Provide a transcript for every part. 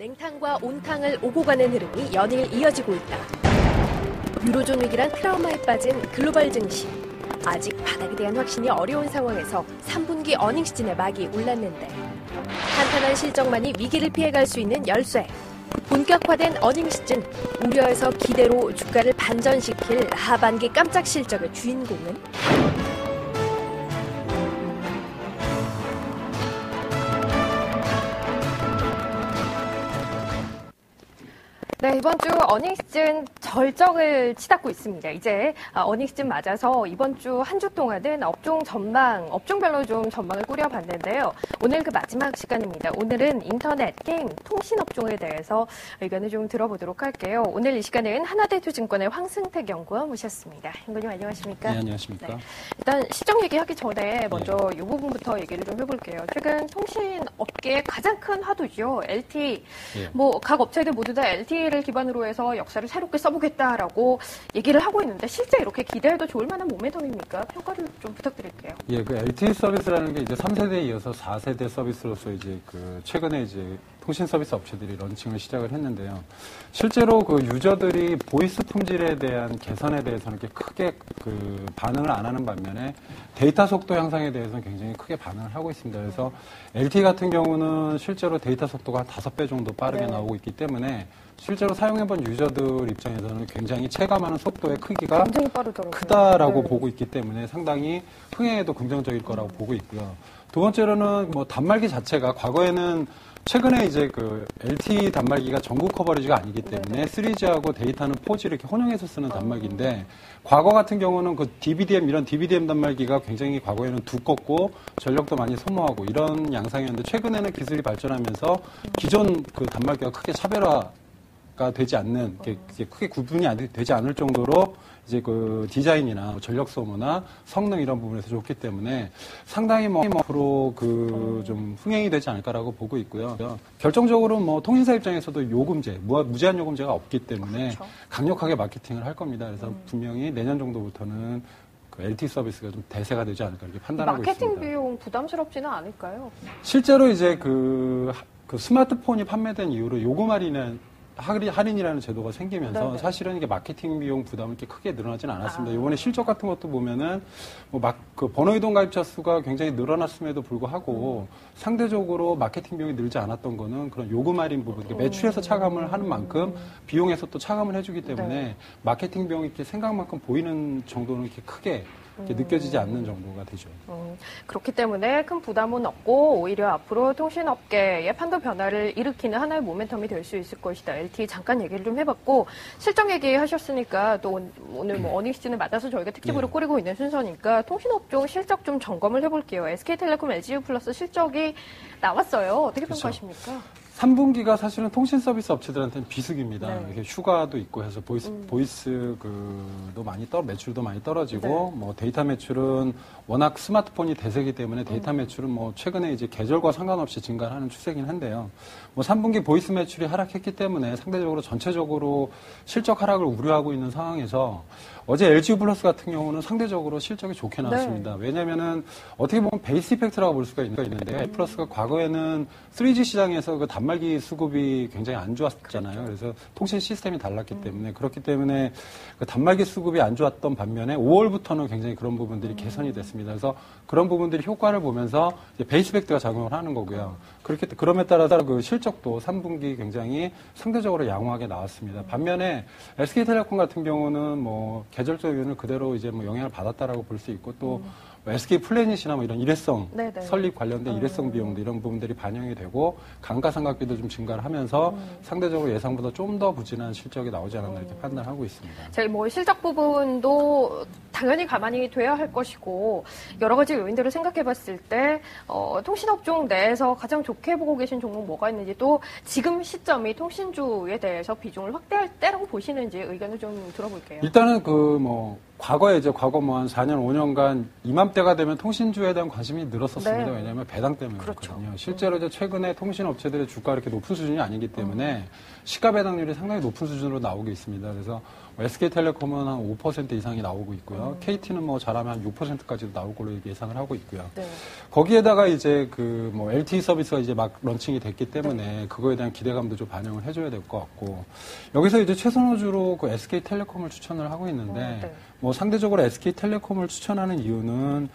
냉탕과 온탕을 오고 가는 흐름이 연일 이어지고 있다. 유로존 위기란 트라우마에 빠진 글로벌 증시. 아직 바닥에 대한 확신이 어려운 상황에서 3분기 어닝 시즌에 막이 올랐는데 탄탄한 실적만이 위기를 피해갈 수 있는 열쇠. 본격화된 어닝 시즌, 우려에서 기대로 주가를 반전시킬 하반기 깜짝 실적의 주인공은? 네, 이번 주 어닝 시즌 절정을 치닫고 있습니다. 이제 어닝 시즌 맞아서 이번 주 한 주 동안은 업종별로 좀 전망을 꾸려봤는데요. 오늘 그 마지막 시간입니다. 오늘은 인터넷, 게임, 통신업종에 대해서 의견을 좀 들어보도록 할게요. 오늘 이 시간은 하나대투증권의 황승택 연구원 모셨습니다. 연구원님 안녕하십니까? 네, 안녕하십니까? 네, 일단 시정 얘기하기 전에 먼저 이 부분부터 얘기를 좀 해볼게요. 최근 통신업계의 가장 큰 화두죠. LTE. 각 업체들 모두 다 LTE를 기반으로 해서 역사를 새롭게 써보겠다라고 얘기를 하고 있는데 실제 이렇게 기대해도 좋을 만한 모멘텀입니까? 평가를 좀 부탁드릴게요. 예, 그 LTE 서비스라는 게 이제 3세대에 이어서 4세대 서비스로서 이제 최근에 이제 통신 서비스 업체들이 런칭을 시작을 했는데요. 실제로 그 유저들이 보이스 품질에 대한 개선에 대해서는 이렇게 크게 반응을 안 하는 반면에 데이터 속도 향상에 대해서는 굉장히 크게 반응을 하고 있습니다. 그래서 LTE 같은 경우는 실제로 데이터 속도가 한 5배 정도 빠르게 나오고 있기 때문에 실제로 사용해본 유저들 입장에서는 굉장히 체감하는 속도의 크기가 굉장히 빠르더라고요. 크다라고 보고 있기 때문에 상당히 흥행에도 긍정적일 거라고 보고 있고요. 두 번째로는 단말기 자체가 과거에는 최근에 이제 LTE 단말기가 전국 커버리지가 아니기 때문에 3G하고 데이터는 4G 이렇게 혼용해서 쓰는 단말기인데 과거 같은 경우는 이런 DVDM 단말기가 굉장히 과거에는 두껍고 전력도 많이 소모하고 이런 양상이었는데 최근에는 기술이 발전하면서 기존 단말기가 크게 차별화가 되지 않는, 이제 크게 구분이 되지 않을 정도로 이제 디자인이나 전력 소모나 성능 이런 부분에서 좋기 때문에 상당히 앞으로 좀 흥행이 되지 않을까라고 보고 있고요. 결정적으로 통신사 입장에서도 요금제, 무제한 요금제가 없기 때문에 그렇죠. 강력하게 마케팅을 할 겁니다. 그래서 분명히 내년 정도부터는 LTE 서비스가 좀 대세가 되지 않을까 이렇게 판단하고 있습니다. 마케팅 비용 부담스럽지는 않을까요? 실제로 이제 스마트폰이 판매된 이후로 요금 할인이라는 제도가 생기면서 네네. 사실은 이게 마케팅 비용 부담이 이렇게 크게 늘어나지는 않았습니다. 이번에 실적 같은 것도 보면은 번호 이동 가입자 수가 굉장히 늘어났음에도 불구하고 상대적으로 마케팅 비용이 늘지 않았던 거는 그런 요금 할인 부분, 매출에서 차감을 하는 만큼 비용에서 또 차감을 해주기 때문에 네. 마케팅 비용이 이렇게 생각만큼 보이는 정도는 이렇게 크게 느껴지지 않는 정도가 되죠. 그렇기 때문에 큰 부담은 없고 오히려 앞으로 통신업계의 판도 변화를 일으키는 하나의 모멘텀이 될 수 있을 것이다. LTE 잠깐 얘기를 좀 해봤고 실적 얘기하셨으니까 또 오늘 어닝 시즌을 맞아서 저희가 특집으로 꾸리고 있는 순서니까 통신업종 실적 좀 점검을 해볼게요. SK텔레콤, LG유플러스 실적이 나왔어요. 어떻게 평가하십니까? 3분기가 사실은 통신 서비스 업체들한테는 비수기입니다. 네. 이렇게 휴가도 있고 해서 보이스도 많이 매출도 많이 떨어지고 네. 데이터 매출은 워낙 스마트폰이 대세이기 때문에 데이터 매출은 최근에 이제 계절과 상관없이 증가하는 추세긴 한데요. 3분기 보이스 매출이 하락했기 때문에 상대적으로 전체적으로 실적 하락을 우려하고 있는 상황에서 어제 LG유플러스 같은 경우는 상대적으로 실적이 좋게 나왔습니다. 네. 왜냐면은 어떻게 보면 베이스 이펙트라고 볼 수가 있는데 플러스가 과거에는 3G 시장에서 단말기 수급이 굉장히 안 좋았잖아요. 그래서 통신 시스템이 달랐기 때문에 그렇기 때문에 단말기 수급이 안 좋았던 반면에 5월부터는 굉장히 그런 부분들이 개선이 됐습니다. 그래서 그런 부분들이 효과를 보면서 이제 베이스 이펙트가 작용을 하는 거고요. 그럼에 따라서 실적도 3분기 굉장히 상대적으로 양호하게 나왔습니다. 반면에 SK텔레콤 같은 경우는 계절적 요인을 그대로 이제 영향을 받았다라고 볼 수 있고 또 SK 플래닛이나 이런 일회성 설립 관련된 일회성 비용도 이런 부분들이 반영이 되고 감가상각비도 좀 증가를 하면서 상대적으로 예상보다 좀 더 부진한 실적이 나오지 않았나 이렇게 판단하고 있습니다. 저희 실적 부분도 당연히 가만히 돼야 할 것이고 여러 가지 요인들을 생각해봤을 때 통신업종 내에서 가장 좋게 보고 계신 종목 뭐가 있는지 또 지금 시점이 통신주에 대해서 비중을 확대할 때라고 보시는지 의견을 좀 들어볼게요. 일단은 과거에 과거 한 4년, 5년간 이맘때가 되면 통신주에 대한 관심이 늘었었습니다. 네. 왜냐하면 배당 때문이었거든요. 그렇죠. 실제로 이제 최근에 통신업체들의 주가가 이렇게 높은 수준이 아니기 때문에 시가 배당률이 상당히 높은 수준으로 나오고 있습니다. 그래서 SK텔레콤은 한 5% 이상이 나오고 있고요. KT는 뭐 잘하면 한 6%까지도 나올 걸로 예상을 하고 있고요. 네. 거기에다가 이제 그 뭐 LTE 서비스가 이제 막 런칭이 됐기 때문에 그거에 대한 기대감도 좀 반영을 해줘야 될 것 같고, 여기서 이제 최선호주로 그 SK텔레콤을 추천을 하고 있는데 네. 뭐 상대적으로 SK텔레콤을 추천하는 이유는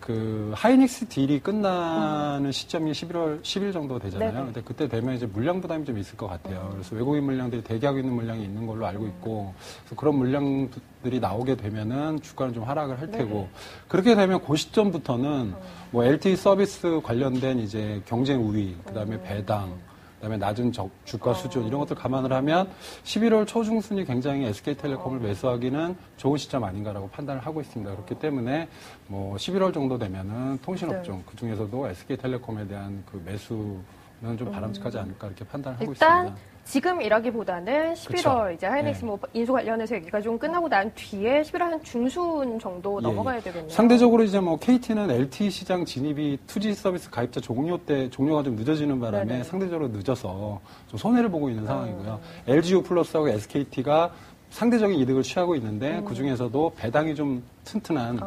그 하이닉스 딜이 끝나는 시점이 11월 10일 정도 되잖아요. 네네. 근데 그때 되면 이제 물량 부담이 좀 있을 것 같아요. 그래서 외국인 물량들이 대기하고 있는 물량이 있는 걸로 알고 있고, 그래서 그런 물량들이 나오게 되면은 주가는 좀 하락을 할 테고, 네네. 그렇게 되면 그 시점부터는 뭐 LTE 서비스 관련된 이제 경쟁 우위, 그다음에 배당, 그다음에 낮은 주가 수준 이런 것들 감안을 하면 11월 초중순이 굉장히 SK텔레콤을 매수하기는 좋은 시점 아닌가라고 판단을 하고 있습니다. 그렇기 때문에 뭐 11월 정도 되면은 통신업종 그 중에서도 SK텔레콤에 대한 그 매수는 좀 바람직하지 않을까 이렇게 판단을 하고 일단 있습니다. 지금이라기보다는 11월 그쵸. 이제 하이닉스 네. 뭐 인수 관련해서 얘기가 좀 끝나고 난 뒤에 11월 한 중순 정도 예, 넘어가야 예. 되겠네요. 상대적으로 이제 뭐 KT는 LTE 시장 진입이 2G 서비스 가입자 종료가 좀 늦어지는 바람에 네네. 상대적으로 늦어서 좀 손해를 보고 있는 상황이고요. LGU 플러스하고 SKT가 상대적인 이득을 취하고 있는데 그 중에서도 배당이 좀 튼튼한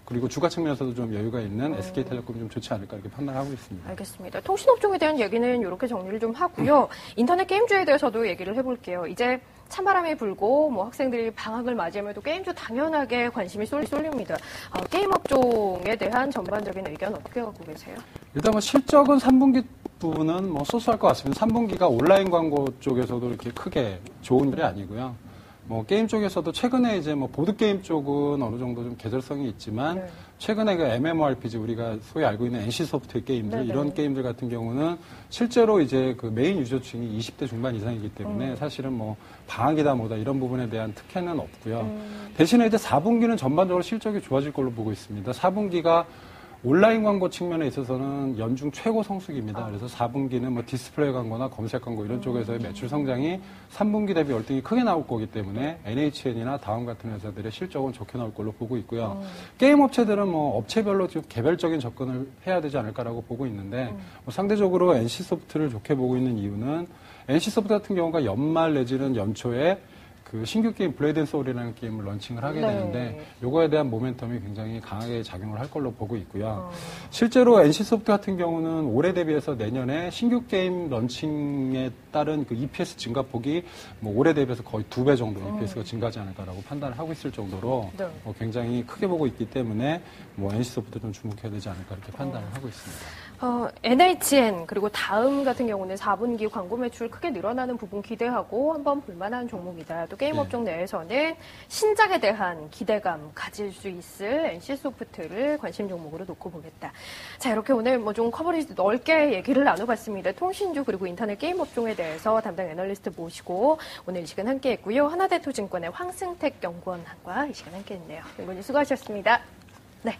그리고 주가 측면에서도 좀 여유가 있는 SK텔레콤이 좀 좋지 않을까 이렇게 판단하고 있습니다. 알겠습니다. 통신업종에 대한 얘기는 이렇게 정리를 좀 하고요. 인터넷 게임주에 대해서도 얘기를 해볼게요. 이제 찬바람이 불고 뭐 학생들이 방학을 맞이하면도 게임주 당연하게 관심이 쏠립니다. 게임 업종에 대한 전반적인 의견 어떻게 갖고 계세요? 일단 뭐 실적은 3분기 부분은 뭐 소소할 것 같습니다. 3분기가 온라인 광고 쪽에서도 이렇게 크게 좋은 일이 아니고요. 뭐 게임 쪽에서도 최근에 이제 뭐 보드 게임 쪽은 어느 정도 좀 계절성이 있지만 네. 최근에 그 MMORPG 우리가 소위 알고 있는 NC 소프트의 게임들 네네. 이런 게임들 같은 경우는 실제로 이제 그 메인 유저층이 20대 중반 이상이기 때문에 사실은 뭐 방학이다 뭐다 이런 부분에 대한 특혜는 없고요. 대신에 이제 4분기는 전반적으로 실적이 좋아질 걸로 보고 있습니다. 4분기가 온라인 광고 측면에 있어서는 연중 최고 성수기입니다. 그래서 4분기는 뭐 디스플레이 광고나 검색 광고 이런 쪽에서의 매출 성장이 3분기 대비 월등히 크게 나올 거기 때문에 NHN이나 다음 같은 회사들의 실적은 좋게 나올 걸로 보고 있고요. 게임 업체들은 뭐 업체별로 좀 개별적인 접근을 해야 되지 않을까라고 보고 있는데 뭐 상대적으로 NC소프트를 좋게 보고 있는 이유는 NC소프트 같은 경우가 연말 내지는 연초에 그 신규 게임 블레이드 앤 소울이라는 게임을 런칭을 하게 네. 되는데 요거에 대한 모멘텀이 굉장히 강하게 작용을 할 걸로 보고 있고요. 실제로 NC소프트 같은 경우는 올해 대비해서 내년에 신규 게임 런칭에 따른 그 EPS 증가폭이 뭐 올해 대비해서 거의 2배 정도 EPS가 증가하지 않을까라고 판단을 하고 있을 정도로 네. 뭐 굉장히 크게 보고 있기 때문에 뭐 NC소프트 좀 주목해야 되지 않을까 이렇게 판단을 하고 있습니다. NHN 그리고 다음 같은 경우는 4분기 광고 매출 크게 늘어나는 부분 기대하고 한번 볼만한 종목이다. 또 게임 네. 업종 내에서는 신작에 대한 기대감 가질 수 있을 NC소프트를 관심 종목으로 놓고 보겠다. 자, 이렇게 오늘 뭐 좀 커버리지 넓게 얘기를 나눠봤습니다. 통신주 그리고 인터넷 게임 업종에 대해서 담당 애널리스트 모시고 오늘 이 시간 함께했고요. 하나대투증권의 황승택 연구원과 이 시간 함께했네요. 연구원님 수고하셨습니다. 네,